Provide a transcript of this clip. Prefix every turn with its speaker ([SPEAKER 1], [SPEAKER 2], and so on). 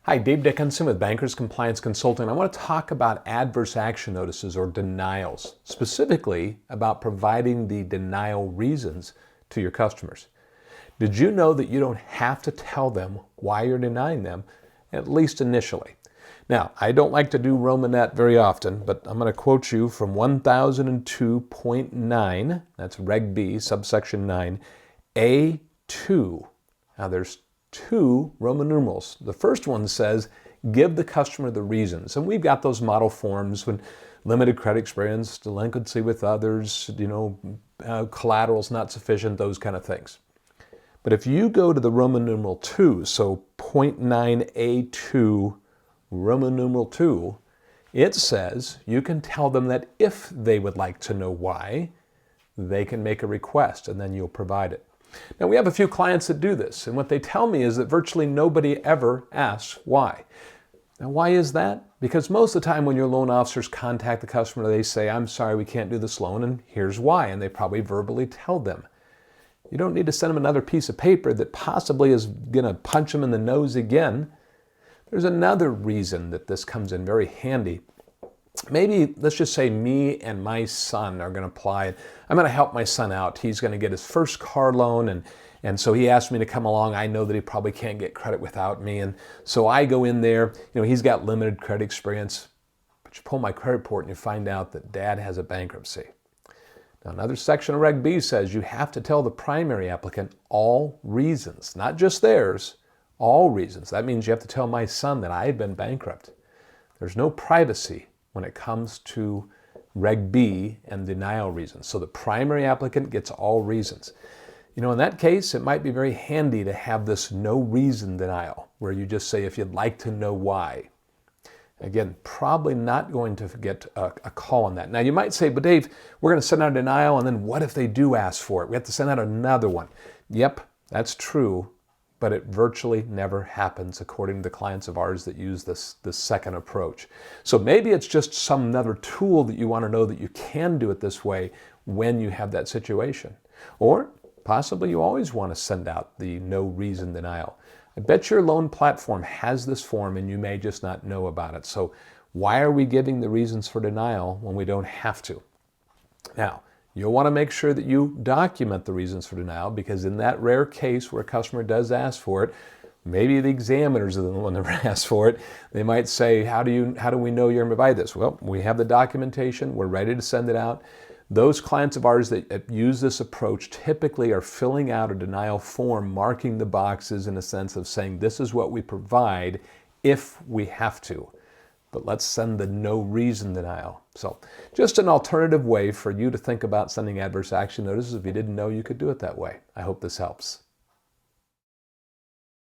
[SPEAKER 1] Hi, Dave Dickinson with Bankers Compliance Consulting. I want to talk about adverse action notices or denials, specifically about providing the denial reasons to your customers. Did you know that you don't have to tell them why you're denying them, at least initially? Now, I don't like to do romanette very often, but I'm going to quote you from 1002.9, that's Reg B, subsection 9, A2. Now, there's two Roman numerals. The first one says, give the customer the reasons. And we've got those model forms when limited credit experience, delinquency with others, collaterals not sufficient, those kind of things. But if you go to the Roman numeral 2, so 0.9A2, Roman numeral 2, it says you can tell them that if they would like to know why, they can make a request and then you'll provide it. Now, we have a few clients that do this, and what they tell me is that virtually nobody ever asks why. Now, why is that? Because most of the time when your loan officers contact the customer, they say, I'm sorry, we can't do this loan, and here's why, and they probably verbally tell them. You don't need to send them another piece of paper that possibly is going to punch them in the nose again. There's another reason that this comes in very handy. Maybe, let's just say me and my son are going to apply. I'm going to help my son out. He's going to get his first car loan, and so he asked me to come along. I know that he probably can't get credit without me, and so I go in there. He's got limited credit experience, but you pull my credit report and you find out that Dad has a bankruptcy. Now, another section of Reg B says you have to tell the primary applicant all reasons, not just theirs, all reasons. That means you have to tell my son that I've been bankrupt. There's no privacy when it comes to Reg B and denial reasons. So the primary applicant gets all reasons. In that case, it might be very handy to have this no reason denial, where you just say if you'd like to know why. Again, probably not going to get a call on that. Now, you might say, but Dave, we're going to send out a denial, and then what if they do ask for it? We have to send out another one. Yep, that's true, but it virtually never happens according to the clients of ours that use this second approach. So maybe it's just some other tool that you want to know that you can do it this way when you have that situation. Or possibly you always want to send out the no reason denial. I bet your loan platform has this form and you may just not know about it. So why are we giving the reasons for denial when we don't have to? Now, you'll want to make sure that you document the reasons for denial, because in that rare case where a customer does ask for it, maybe the examiners are the one that asked for it. They might say, how do we know you're going to provide this? Well, we have the documentation. We're ready to send it out. Those clients of ours that use this approach typically are filling out a denial form, marking the boxes in a sense of saying, this is what we provide if we have to. But let's send the no reason denial. So just an alternative way for you to think about sending adverse action notices if you didn't know you could do it that way. I hope this helps.